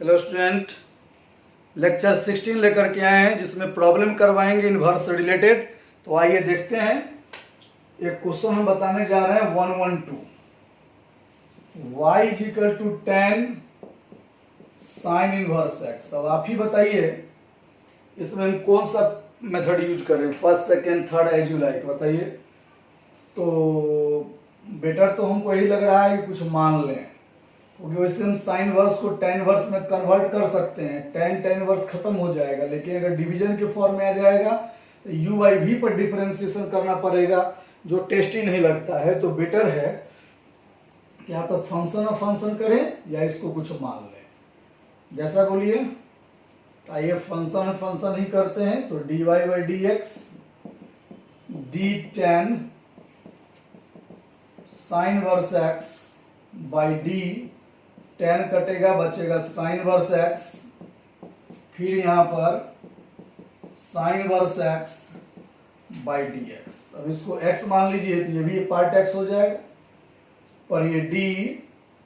Hello student, lecture 16 लेकर के आए हैं जिसमें प्रॉब्लम करवाएंगे इन्वर्स से रिलेटेड। तो आइए देखते हैं। एक क्वेश्चन हम बताने जा रहे हैं 112 y is equal to 10 sine inverse x। अब आप ही बताइए इसमें हम कौन सा मेथड यूज करें, first second third as you like, बताइए। तो बेटर तो हमको यही लग रहा है कि कुछ मान लें, क्योंकि वैसे हम साइन वर्स को टेन वर्स में कन्वर्ट कर सकते हैं। टेन वर्स खत्म हो जाएगा, लेकिन अगर डिवीजन के फॉर्म में आ जाएगा तो यू बाई वी पर डिफरेंशिएशन करना पड़ेगा, जो टेस्टी नहीं लगता है। तो बेटर है कि या तो फंक्शन ऑफ फंक्शन करें या इसको कुछ मान लें, जैसा बोलिए। तो आइए फंक्शन ऑफ फंक्शन ही करते हैं। तो d y by D x d tan sine inverse x by d, tan कटेगा बचेगा साइन वर्स एक्स, फिर यहां पर sine inverse x by D x. अब इसको x मान लीजिए तो ये भी पार्ट x हो जाएगा, पर ये d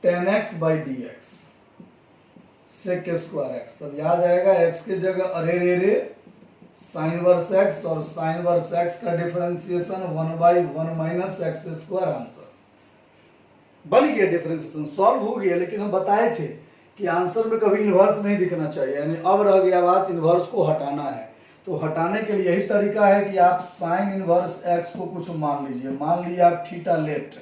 tan x by D x sec square x. तब याद आएगा x की जगह अरे रे रे साइन वर्स x और साइन वर्स x का differentiation 1/1 minus x square. Answer बन गया, डिफरेंशिएशन सॉल्व हो गया। लेकिन हम बताए थे कि आंसर में कभी इन्वर्स नहीं दिखना चाहिए, यानी अब रह गया बात इन्वर्स को हटाना है। तो हटाने के लिए यही तरीका है कि आप साइन इनवर्स x को कुछ मान लीजिए। मान लीजिए आप थीटा लेफ्ट,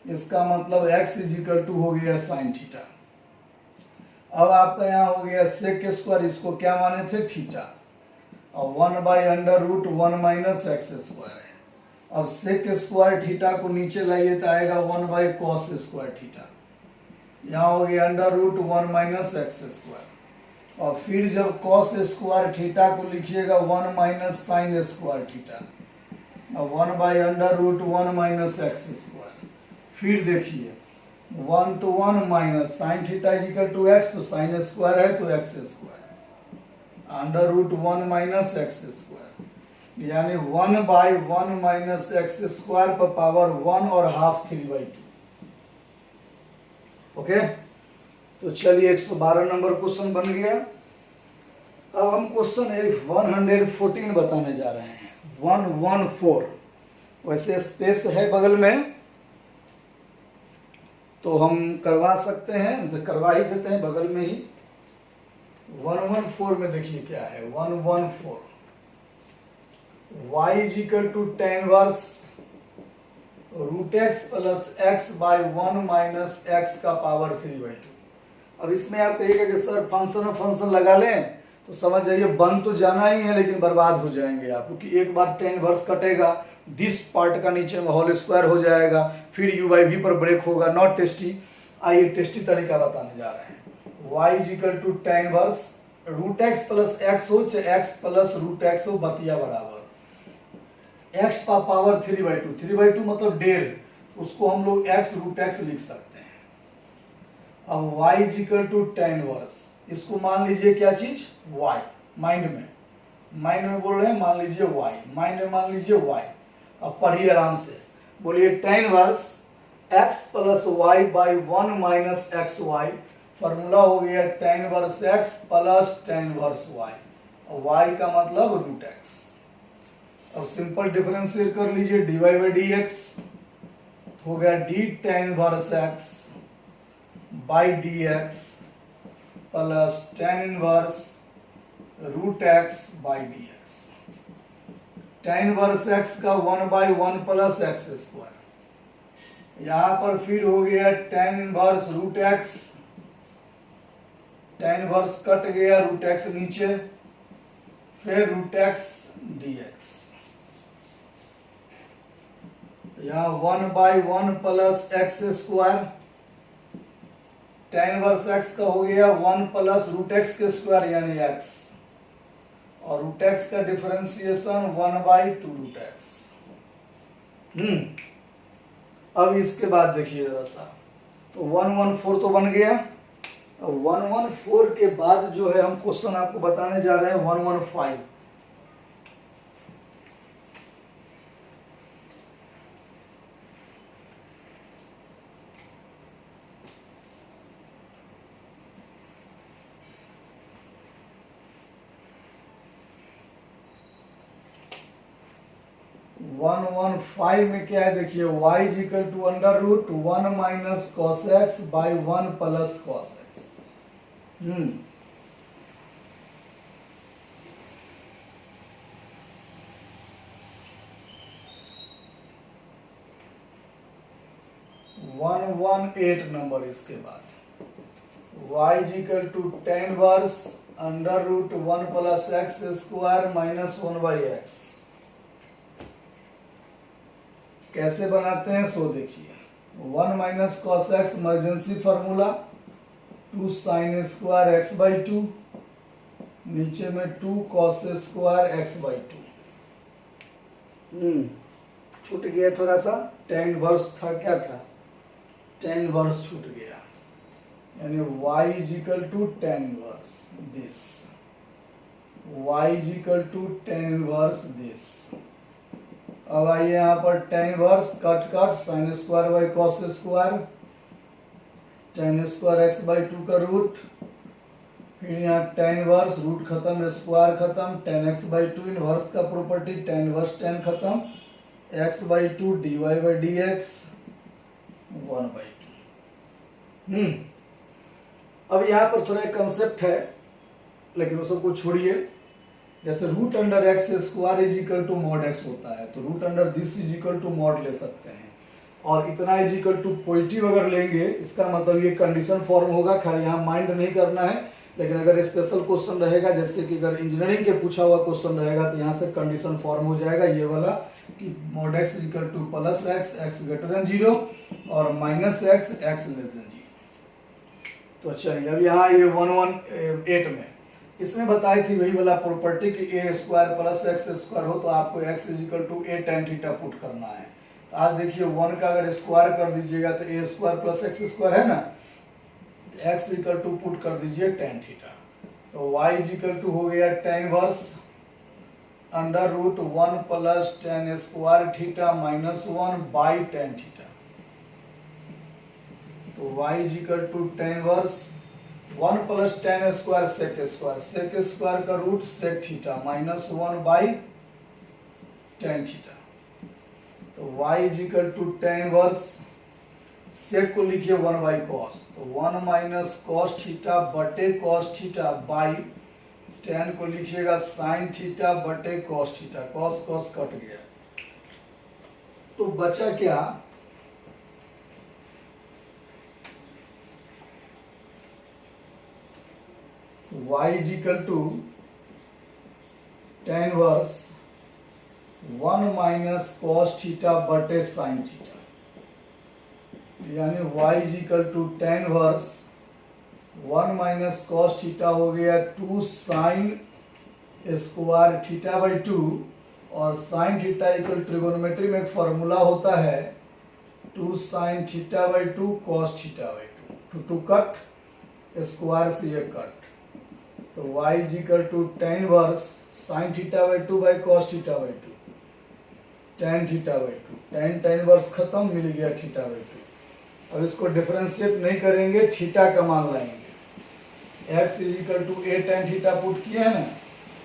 इसका मतलब x इज इक्वल टू हो गया साइन थीटा। अब आपका यहाँ हो गया सेक स्क्वायर, इसको क्या माने थे थीटा, और 1/√1 माइनस एक्स स्क्वायर है। अब सेक स्क्वायर थीटा को नीचे लाइए तो आएगा 1/cos स्क्वायर थीटा। यहाँ हो गया √1 माइनस एक्स स्क्वायर, और फिर जब cos स्क्वायर थीटा को लिखिएगा 1 माइनस साइन स्क्वायर थीटा, और 1/√1 माइनस एक्स स्क्वायर। फिर देखिए 1 तो 1 minus sine theta is equal to x, तो साइन स्क्वायर है तो x square, √1 minus x square, यानी 1/1 माइनस एक्स स्क्वायर पर पावर 1 और हाफ 3/2। ओके, तो चलिए 112 नंबर क्वेश्चन बन गया। अब हम क्वेश्चन 114 बताने जा रहे हैं, 114। वैसे स्पेस है बगल में तो हम करवा सकते हैं, तो करवा ही देते हैं बगल में ही। 114 में देखिए क्या है, 114 y is equal to tan inverse √x plus x by 1 minus x का पावर 3/2। अब इसमें आप कहिएगा कि सर फंक्शन ऑफ फंक्शन लगा लें, तो समझ जाइए बन तो जाना ही है लेकिन बर्बाद हो जाएंगे आप, क्योंकि एक बार टेन वर्स कटेगा, दिस पार्ट का नीचे में होल स्क्वायर हो जाएगा, फिर यू बाई वी पर ब्रेक होगा, नॉट टेस्टी। आइए टेस्टी तरीका बताने जा रहे हैं। y is equal to tan inverse √x plus x हो चाहे x प्लस √x हो, बतिया बराबर, x का पावर 3/2, 3/2 मतलब 1.5, उसको हम लोग x√x लिख सकते हैं। अब y is equal to tan inverse, इसको मान लीजिए क्या चीज, y, माइंड में बोल रहे हैं, मान लीजिए y, माइंड में मान लीजिए y। अब पढ़िए आराम से, बोलिए tan inverse x plus y by 1 minus x y, formula हो गया tan inverse x plus tan inverse y, और y का मतलब √x। अब सिंपल डिफरेंशिएट कर लीजिए, d y by D x हो गया d tan inverse x by D x plus tan inverse √x by D x. Tan inverse x का 1/1 plus x square, यहां पर फिर हो गया tan inverse √x, tan inverse cut गया, √x नीचे, फिर √x dx, यहाँ 1/1 plus x square, tan inverse x का हो गया 1 प्लस √x के स्क्वायर यानी x, और √x का डिफरेंशिएशन 1/2 √x। अब इसके बाद देखिए जरा सा, तो 114 तो बन गया। अब 114 के बाद जो है हम क्वेश्चन आपको बताने जा रहे हैं 115। 115 में क्या है देखिए, y is equal to under root 1 minus cos x by 1 plus cos x. 118 number इसके बाद y is equal to tan inverse under root 1 plus x square minus 1 by x. कैसे बनाते हैं सो देखिए, 1 minus cos x emergency formula, 2 sine square x by 2, नीचे में 2 cos square x by 2। छूट गया थोड़ा सा, टेन वर्स था, क्या था, टेन वर्स छूट गया, यानी y is equal to tan inverse this, y is equal to tan inverse this. अब आइए यहाँ पर tan inverse cut cut, sine square by cos square, tan square x by 2 का रूट, फिर यहाँ टेन वर्स, रूट खत्म square खत्म, tan x by 2 inverse का प्रॉपर्टी, टेन वर्स टेन खत्म, x by 2 d y by D x 1 by 2। अब यहाँ पर थोड़ा एक कंसेप्ट है, लेकिन वो सबको छोड़िए। जैसे root under x square is equal to mod x होता है, तो root under this is equal to mod ले सकते हैं, और इतना इज इक्वल टू पॉजिटिव अगर लेंगे, इसका मतलब ये कंडीशन फॉर्म होगा। खाली यहाँ माइंड नहीं करना है, लेकिन अगर स्पेशल क्वेश्चन रहेगा, जैसे कि अगर इंजीनियरिंग के पूछा हुआ क्वेश्चन रहेगा, तो यहाँ से कंडीशन फॉर्म हो जाएगा ये वाला कि mod x is equal two plus x, x greater than 0, और minus x, x less than 0। तो चलिए अब यहाँ ये 118 में इसमें बताई थी वही वाला प्रॉपर्टी कि a square plus x square हो तो आपको x is equal to a tan theta put करना है। तो आज देखिए 1 का अगर स्क्वायर कर दीजिएगा तो A square plus x square है ना, एक्स इक्वल टू पुट कर दीजिए टेन थीटा, तो y इज इक्वल टू हो गया tan inverse under root 1 plus tan square theta minus 1 by tan theta. तो y is equal to tan inverse 1 plus tan square sec square, sec square का root sec theta minus 1 by tan theta. तो y is equal to tan verse, sec को लिखिए 1 by cos, तो 1 minus cos theta बटे cos theta by tan को लिखिएगा sine theta बटे cos theta, cos cos cut गया, तो बचा क्या, y is equal to tan inverse 1 minus cos theta बटे साइन थीटा, यानी y is equal to tan inverse 1 minus cos theta हो गया 2 साइन स्क्वायर थीटा बाई 2, और साइन थीटा इक्वल ट्रिगोनोमेट्री में एक फॉर्मूला होता है 2 sine theta by 2 cos theta by 2, two cut square से ये कट, तो y is equal to tan inverse sine theta by 2 by cos theta by 2, tan theta by 2, tan tan inverse खत्म, मिल गया थीटा बाई 2। अब इसको differentiate नहीं करेंगे, थीटा का मान लाएंगे, x is equal to a tan theta put किए हैं ना,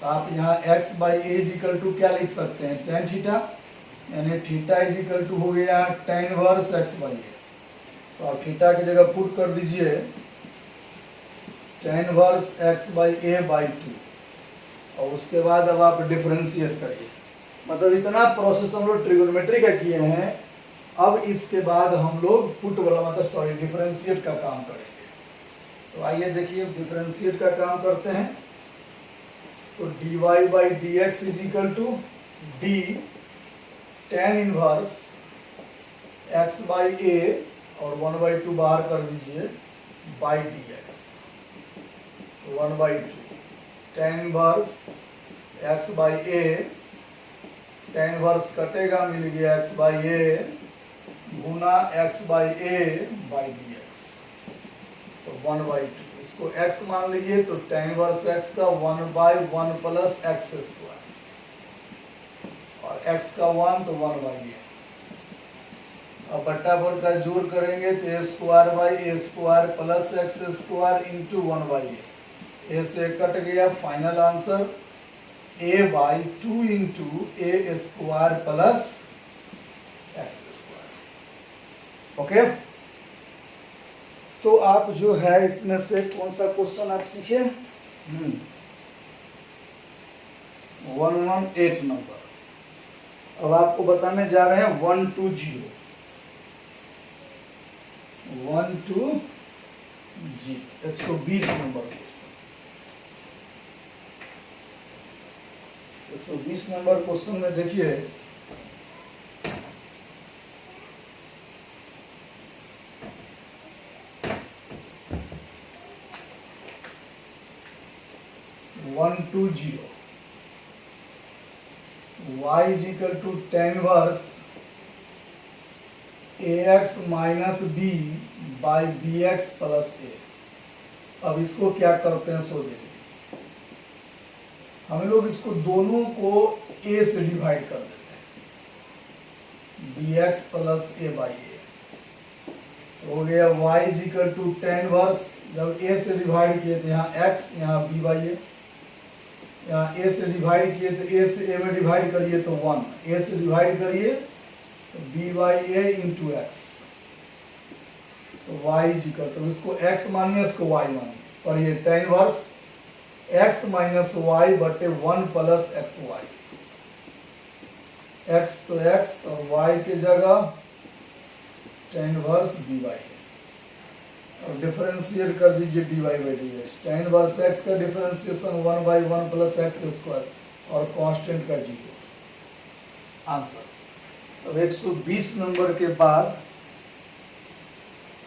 तो आप यहाँ x by a is equal to क्या लिख सकते हैं, टेन थीटा, यानी थीटा इज इक्वल टू हो गया tan inverse x by a, तो आप थीटा की जगह पुट कर दीजिए tan inverse x by A by 2, और उसके बाद अब आप डिफरेंशिएट करिए। मतलब इतना प्रोसेस हम लोग ट्रिगोनोमेट्री का किए हैं, अब इसके बाद हम लोग पुट वाला मतलब सॉरी डिफरेंशिएट का काम करेंगे। तो आइए देखिए डिफरेंशिएट का काम करते हैं। तो dy by D X is equal to D tan inverse x by ए और 1 बाई 2 बाहर कर दीजिए by D x, 1 by 2 tan inverse x by A, tan inverse कटेगा, मिल गया x बाई ए गुना x by A by D X, तो 1 by 2, इसको x मान लीजिए, तो टेन वर्स x का 1 बाई 1 प्लस एक्स स्क्वायर, और x का 1 तो 1 बाई ए। अब बट्टा बोल का जोड़ करेंगे तो A square by A square plus x square into 1 by A, A से कट गया, final answer a by 2 into A square plus x square. Okay, तो आप जो है इसमें से कौन सा क्वेश्चन आप सीखे? 118 नंबर। अब आपको बताने जा रहे हैं 120 120 नंबर क्वेश्चन। 120 नंबर क्वेश्चन में देखिए, y is equal to tan inverse ax minus B by B X plus A. अब इसको क्या करते हैं सो देखिए, हम लोग इसको दोनों को a से डिवाइड कर देते हैं, B X plus A by A. हो गया y is equal to tan inverse, जब a से डिवाइड किए तो यहाँ x, यहाँ b बाई ए। यहाँ a से डिवाइड किए तो a से a में डिवाइड करिए तो 1, a से डिवाइड करिए तो b by a into x, तो y इज इक्वल टू, इसको x मानिए इसको y मानिए, और ये tan inverse x minus y बटे 1 प्लस एक्स वाई, x तो x और y के जगह tan इनवर्स b बाई ए, और डिफरेंशिएट कर दीजिए dy by D x. tan inverse x का differentiation 1 by 1 plus x square और कांस्टेंट का 0। आंसर। अब 120 नंबर के बाद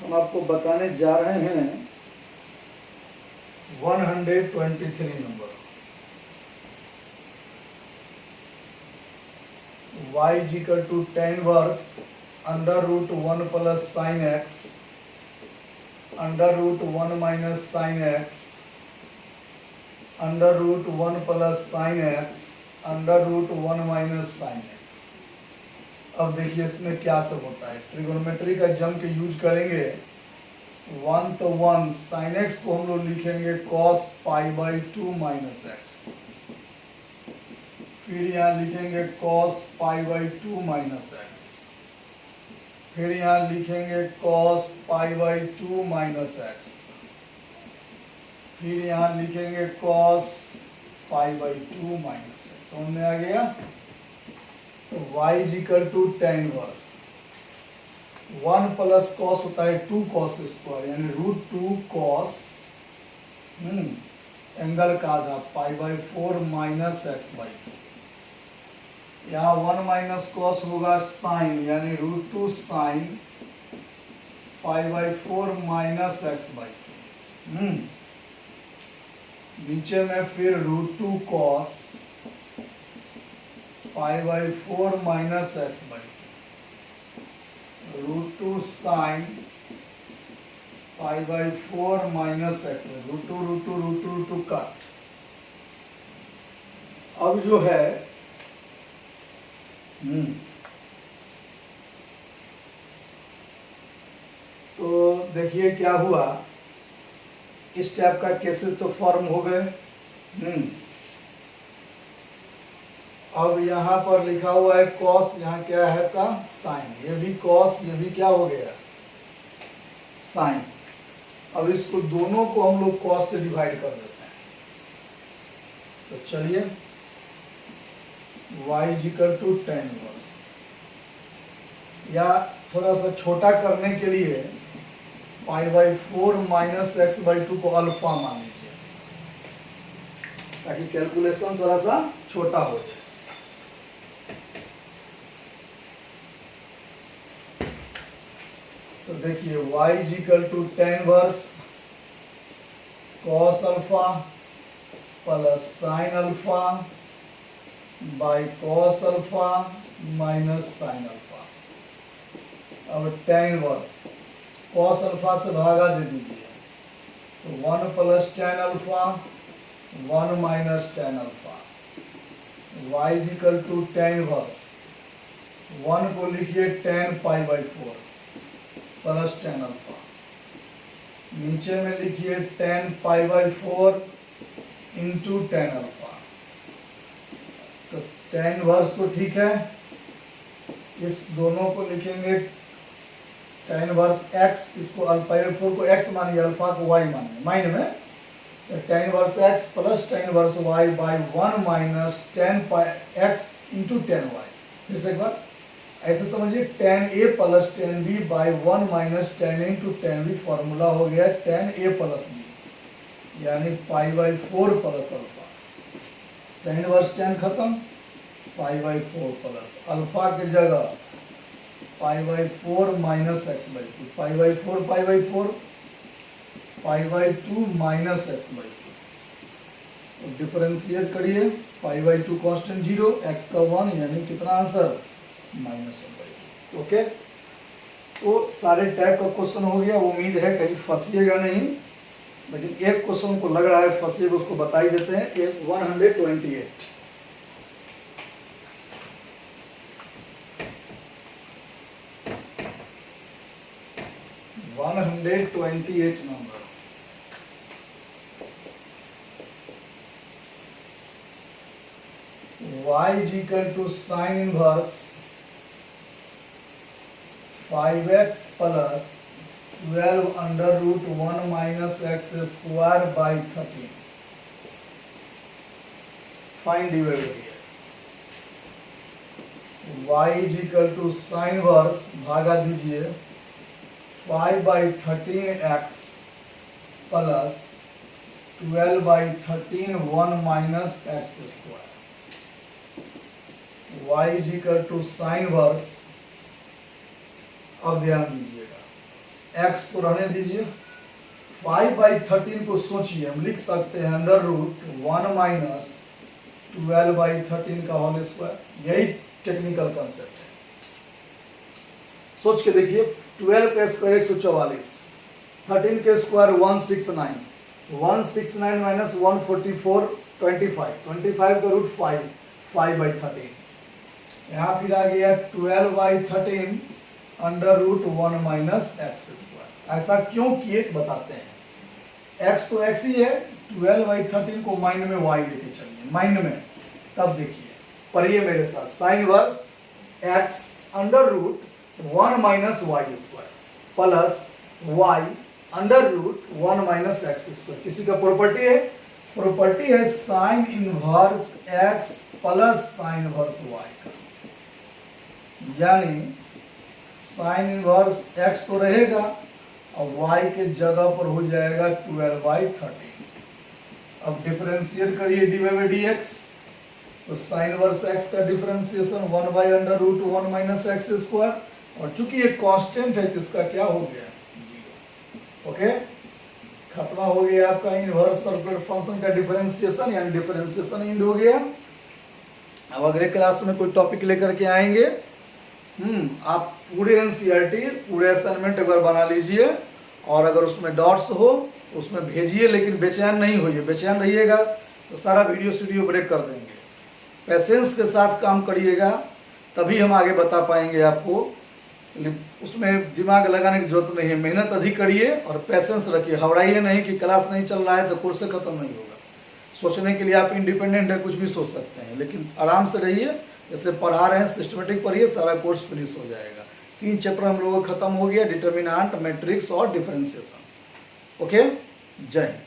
हम आपको बताने जा रहे हैं 123 number. y is equal to tan inverse under root 1 plus sine x under root 1 minus sine x under root 1 plus sine x under root 1 minus sine x. अब देखिए इसमें क्या सब होता है, ट्रिगोनोमेट्री का जम के यूज करेंगे। 1 तो 1, साइन एक्स को हम लोग लिखेंगे cos pi by 2 minus x, फिर यहाँ लिखेंगे cos pi by 2 minus x, फिर यहाँ लिखेंगे cos pi by 2 minus x, फिर यहाँ लिखेंगे cos pi by 2 minus x. समझ में आ गया? तो y is equal to tan inverse 1 plus cos होता है 2 कॉस स्क्वायर, यानी रूट 2 कॉस एंगल का आधा pi by 4 minus x by 2। यहाँ 1 माइनस कॉस होगा साइन, यानी root 2 sine pi by 4 minus x by 2। नीचे में फिर root 2 cos pi by 4 minus x by 2, root 2 sine pi by 4 minus x by, root 2 root 2 root 2 root 2 cut. अब जो है तो देखिए क्या हुआ, इस टाइप का केसेस तो फॉर्म हो गए। अब यहाँ पर लिखा हुआ है कॉस, यहाँ क्या है का साइन, ये भी कॉस, ये भी क्या हो गया साइन। अब इसको दोनों को हम लोग कॉस से डिवाइड कर देते हैं। तो चलिए y is equal to tan inverse, या थोड़ा सा छोटा करने के लिए pi by 4 minus x by 2 को अल्फा मान लीजिए, ताकि कैलकुलेशन थोड़ा सा छोटा हो जाए। तो देखिए y is equal to tan inverse cos alpha plus sine alpha by cos alpha minus sine alpha. अब tan इनवर्स कॉस अल्फा से भागा दे दीजिए, तो 1 plus tan alpha 1 minus tan alpha. y is equal to tan inverse 1 को लिखिए tan pi by 4 plus tan alpha, नीचे में लिखिए tan pi by 4 into tan alpha. तो tan इनवर्स तो ठीक है, इस दोनों को लिखेंगे tan इनवर्स x, इसको अल्फा 4 को x मानिए, अल्फा को y मानिए माइंड में, तो tan inverse x plus tan inverse y by 1 minus tan x into tan y। फिर से एक बार ऐसे समझिए, tan a plus tan b by 1 minus tan a into tan b, formula हो गया tan a प्लस b, यानी पाई by 4 plus alpha. tan inverse tan खत्म, पाई by 4 plus alpha के जगह पाई by 4 minus x by 2, pi by 4 pi by 4, pi by 2 minus x by 2, differentiate करिए, पाई by 2 constant 0, x का 1, यानी कितना आंसर -1/2। ओके, तो सारे टाइप का क्वेश्चन हो गया। उम्मीद है कहीं फंसिएगा नहीं, लेकिन एक क्वेश्चन को लग रहा है फंसिएगा, उसको बता ही देते हैं। 128 128 number, y is equal to sin inverse 5x plus 12 under root 1 minus x square by 13, find dy by dx। y is equal to sin inverse, भागा दीजिए 5 by 13x plus 12 by 13 1 minus x square, y is equal to sin inverse. अब ध्यान दीजिएगा, x को रहने दीजिए, 5 by 13 को सोचिए, हम लिख सकते हैं अंडर रूट 1 माइनस 12 by 13 का होल स्क्वायर, यही टेक्निकल कंसेप्ट है। सोच के देखिए, 12 का स्क्वायर 144, 13 के स्क्वायर 169, 169 माइनस 144 25 का रूट 5 by 13, यहाँ फिर आ गया 12 by 13 under root 1 minus x square. ऐसा क्यों किए बताते हैं, x तो x ही है, 12 by 13 को माइंड में y लेके चलिए, माइंड में, तब देखिए पढ़िए मेरे साथ, sine inverse x under root 1 minus y square plus y under root 1 minus x square. किसी का प्रॉपर्टी है sine inverse x plus sine inverse y का, यानी साइन इनवर्स x तो रहेगा और y के जगह पर हो जाएगा 12 by 13। अब डिफरेंशिएट करिए dy by dx, तो साइन इनवर्स x का differentiation 1 by under root 1 minus x square, और चूंकि ये कांस्टेंट है तो इसका क्या हो गया 0। ओके, खत्म हो गया आपका इनवर्स सर्कुलर फंक्शन का डिफरेंशिएशन, यानी डिफरेंशिएशन एंड हो गया। अब अगले क्लास में कोई टॉपिक लेकर के आएंगे। आप पूरे एनसीईआरटी पूरे असाइनमेंट एक बार बना लीजिए, और अगर उसमें डॉट्स हो उसमें भेजिए, लेकिन बेचैन नहीं होइए, बेचैन रहिएगा तो सारा वीडियो ब्रेक कर देंगे। पेशेंस के साथ काम करिएगा, तभी हम आगे बता पाएंगे आपको, उसमें दिमाग लगाने की जरूरत नहीं है। मेहनत अधिक करिए और पेशेंस रखिए, हवड़ाइए नहीं कि क्लास नहीं चल रहा है तो कोर्स खत्म नहीं होगा। सोचने के लिए आप इंडिपेंडेंट है, कुछ भी सोच सकते हैं, लेकिन आराम से रहिए, जैसे पढ़ा रहे हैं सिस्टमेटिक पढ़िए, सारा कोर्स फिनिश हो जाएगा। 3 चैप्टर हम लोगों का खत्म हो गया, डिटर्मिनेंट, मैट्रिक्स और डिफरेंशिएशन। ओके, जय हिंद।